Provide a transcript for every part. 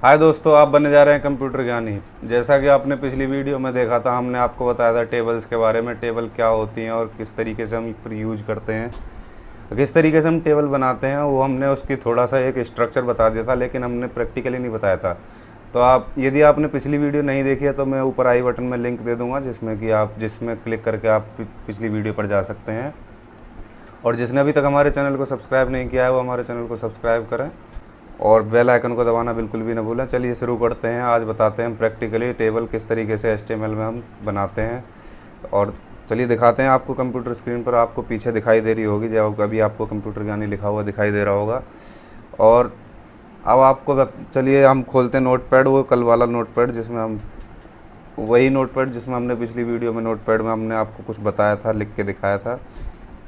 हाय दोस्तों, आप बनने जा रहे हैं कंप्यूटर ज्ञानी। जैसा कि आपने पिछली वीडियो में देखा था, हमने आपको बताया था टेबल्स के बारे में, टेबल क्या होती हैं और किस तरीके से हम यूज करते हैं, किस तरीके से हम टेबल बनाते हैं। वो हमने उसकी थोड़ा सा एक स्ट्रक्चर बता दिया था, लेकिन हमने प्रैक्टिकली नहीं बताया था। तो आप यदि आपने पिछली वीडियो नहीं देखी है तो मैं ऊपर आई बटन में लिंक दे दूँगा, जिसमें क्लिक करके आप पिछली वीडियो पर जा सकते हैं। और जिसने अभी तक हमारे चैनल को सब्सक्राइब नहीं किया है वो हमारे चैनल को सब्सक्राइब करें और बेल आइकन को दबाना बिल्कुल भी ना भूलें। चलिए शुरू करते हैं। आज बताते हैं प्रैक्टिकली टेबल किस तरीके से HTML में हम बनाते हैं। और चलिए दिखाते हैं आपको। कंप्यूटर स्क्रीन पर आपको पीछे दिखाई दे रही होगी, जब अभी आपको कंप्यूटर ज्ञानी लिखा हुआ दिखाई दे रहा होगा। और अब आपको चलिए हम खोलते हैं नोटपैड, वो कल वाला नोटपैड वही नोटपैड जिसमें हमने पिछली वीडियो में नोटपैड में हमने आपको कुछ बताया था, लिख के दिखाया था।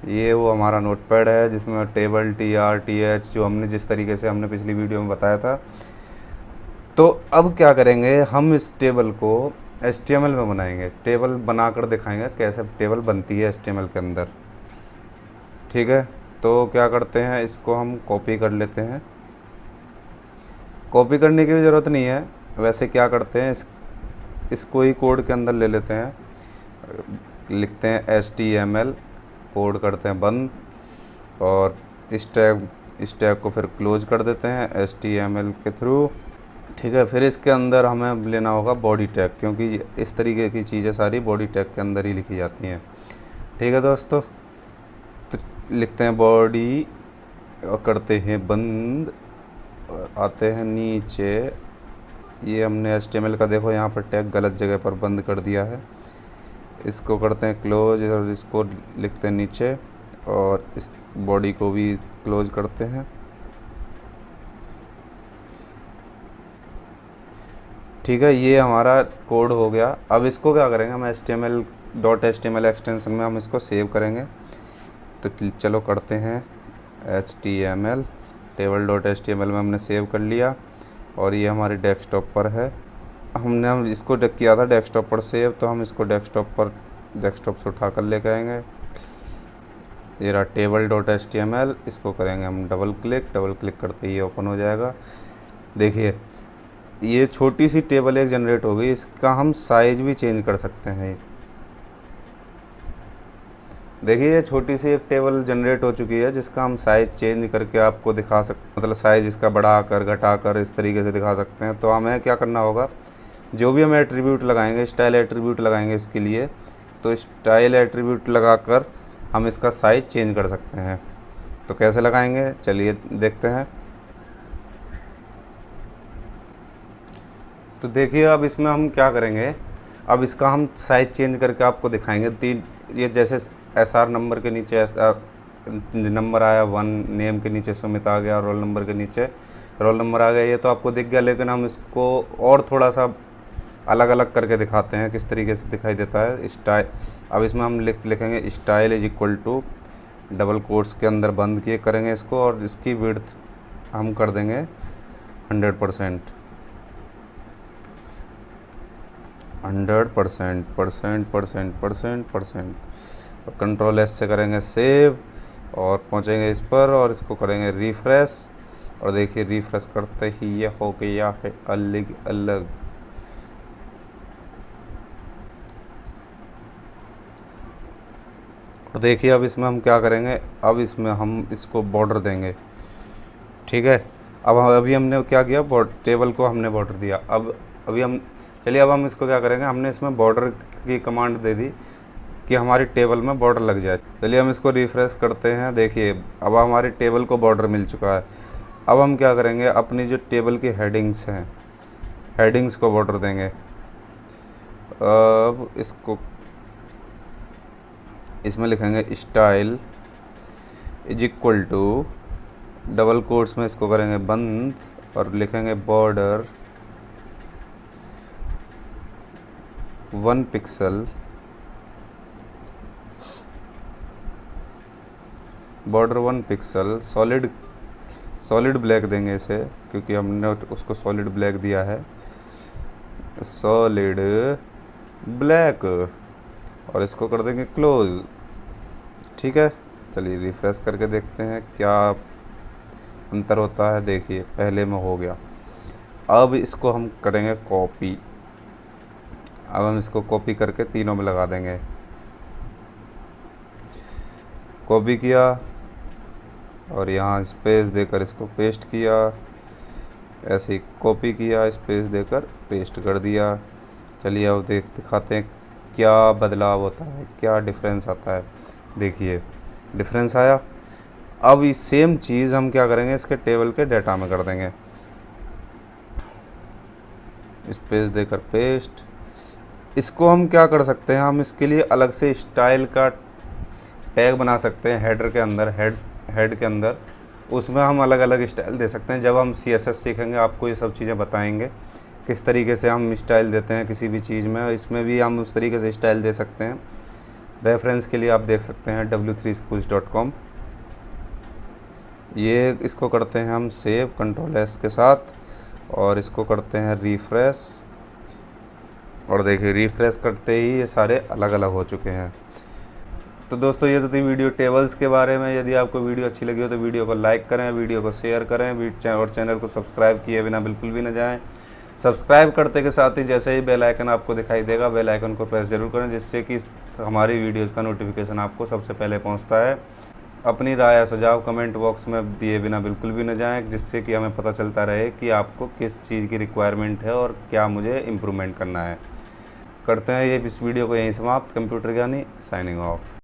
ये वो हमारा नोटपैड है जिसमें टेबल TR TH जो जिस तरीके से हमने पिछली वीडियो में बताया था। तो अब क्या करेंगे, हम इस टेबल को HTML में बनाएंगे। टेबल बनाकर दिखाएंगे कैसे टेबल बनती है HTML के अंदर। ठीक है, तो क्या करते हैं, इसको हम कॉपी कर लेते हैं। कॉपी करने की भी ज़रूरत नहीं है, वैसे क्या करते हैं, इसको ही कोड के अंदर ले लेते हैं, लिखते हैं HTML, कोड करते हैं बंद और इस टैग को फिर क्लोज कर देते हैं HTML के थ्रू। ठीक है, फिर इसके अंदर हमें लेना होगा बॉडी टैग, क्योंकि इस तरीके की चीज़ें सारी बॉडी टैग के अंदर ही लिखी जाती हैं। ठीक है दोस्तों, तो लिखते हैं बॉडी और करते हैं बंद, आते हैं नीचे। ये हमने HTML का देखो यहाँ पर टैग गलत जगह पर बंद कर दिया है, इसको करते हैं क्लोज और इसको लिखते हैं नीचे और इस बॉडी को भी क्लोज करते हैं। ठीक है, ये हमारा कोड हो गया। अब इसको क्या करेंगे, हम HTML एक्सटेंशन में हम इसको सेव करेंगे। तो चलो करते हैं HTML, table.html में हमने सेव कर लिया और ये हमारे डेस्कटॉप पर है। हम इसको किया था डेस्कटॉप पर सेव, तो हम इसको डेस्कटॉप से उठा कर लेके आएंगे। ये रहा table.html, इसको करेंगे हम डबल क्लिक करते ही ये ओपन हो जाएगा। देखिए ये छोटी सी टेबल एक जनरेट हो गई, इसका हम साइज भी चेंज कर सकते हैं। देखिए ये छोटी सी एक टेबल जनरेट हो चुकी है जिसका हम साइज़ चेंज करके आपको दिखा सकते, मतलब साइज़ इसका बढ़ाकर घटाकर इस तरीके से दिखा सकते हैं। तो हमें क्या करना होगा, जो भी हम एट्रीब्यूट लगाएंगे, स्टाइल एट्रीब्यूट लगाएंगे इसके लिए, तो स्टाइल एट्रीब्यूट लगाकर हम इसका साइज़ चेंज कर सकते हैं। तो कैसे लगाएंगे, चलिए देखते हैं। तो देखिए अब इसमें हम क्या करेंगे, अब इसका हम साइज़ चेंज करके आपको दिखाएंगे। ये जैसे SR नंबर के नीचे SR नंबर आया 1, नेम के नीचे सुमित आ गया, रोल नंबर के नीचे रोल नंबर आ गया, ये तो आपको दिख गया। लेकिन हम इसको और थोड़ा सा अलग अलग करके दिखाते हैं किस तरीके से दिखाई देता है स्टाइल। अब इसमें हम लिखेंगे style is equal to, double quotes के अंदर बंद किए करेंगे इसको, और इसकी विड्थ हम कर देंगे 100%। कंट्रोल S से करेंगे सेव और पहुंचेंगे इस पर और इसको करेंगे रिफ्रेश। और देखिए रिफ्रेश करते ही ये हो गया है अलग अलग। और देखिए अब इसमें हम क्या करेंगे, अब इसमें हम इसको बॉर्डर देंगे। ठीक है, अभी हमने क्या किया, टेबल को हमने बॉर्डर दिया। अब हम इसको क्या करेंगे, हमने इसमें बॉर्डर की कमांड दे दी कि हमारी टेबल में बॉर्डर लग जाए। चलिए हम इसको रिफ्रेश करते हैं। देखिए अब हमारी टेबल को बॉर्डर मिल चुका है। अब हम क्या करेंगे, अपनी जो टेबल की हेडिंग्स हैं, हेडिंग्स को बॉर्डर देंगे। अब इसमें लिखेंगे style is equal to, double quotes में इसको करेंगे बंद और लिखेंगे border 1 pixel, border 1 pixel, solid black देंगे इसे, क्योंकि हमने उसको सॉलिड ब्लैक दिया है, सॉलिड ब्लैक, और इसको कर देंगे क्लोज। ठीक है, चलिए रिफ्रेश करके देखते हैं क्या अंतर होता है। देखिए पहले में हो गया। अब इसको हम करेंगे कॉपी। अब हम इसको कॉपी करके तीनों में लगा देंगे। कॉपी किया और यहाँ स्पेस देकर इसको पेस्ट किया, ऐसे ही कॉपी किया, स्पेस देकर पेस्ट कर दिया। चलिए अब दिखाते हैं क्या बदलाव होता है, क्या डिफरेंस आता है। देखिए डिफरेंस आया। अब इस सेम चीज़ हम क्या करेंगे, इसके टेबल के डेटा में कर देंगे। स्पेस देकर पेस्ट। इसको हम क्या कर सकते हैं, हम इसके लिए अलग से स्टाइल का टैग बना सकते हैं हेडर के अंदर, हेड के अंदर। उसमें हम अलग अलग स्टाइल दे सकते हैं। जब हम CSS सीखेंगे आपको ये सब चीज़ें बताएंगे किस तरीके से हम स्टाइल देते हैं किसी भी चीज़ में। इसमें भी हम उस तरीके से स्टाइल दे सकते हैं। रेफरेंस के लिए आप देख सकते हैं w3schools.com। ये इसको करते हैं हम सेव Ctrl+S के साथ और इसको करते हैं रिफ़्रेश। और देखिए रिफ़्रेश करते ही ये सारे अलग अलग हो चुके हैं। तो दोस्तों ये तो थी वीडियो टेबल्स के बारे में। यदि आपको वीडियो अच्छी लगी हो तो वीडियो को लाइक करें, वीडियो को शेयर करें और चैनल को सब्सक्राइब किए बिना बिल्कुल भी ना जाएं। सब्सक्राइब करते के साथ ही जैसे ही बेल आइकन आपको दिखाई देगा, बेल आइकन को प्रेस ज़रूर करें, जिससे कि हमारी वीडियोज़ का नोटिफिकेशन आपको सबसे पहले पहुँचता है। अपनी राय या सुझाव कमेंट बॉक्स में दिए बिना बिल्कुल भी न जाएं, जिससे कि हमें पता चलता रहे कि आपको किस चीज़ की रिक्वायरमेंट है और क्या मुझे इम्प्रूवमेंट करना है। करते हैं ये इस वीडियो को यहीं समाप्त। कंप्यूटर ज्ञानी साइनिंग ऑफ।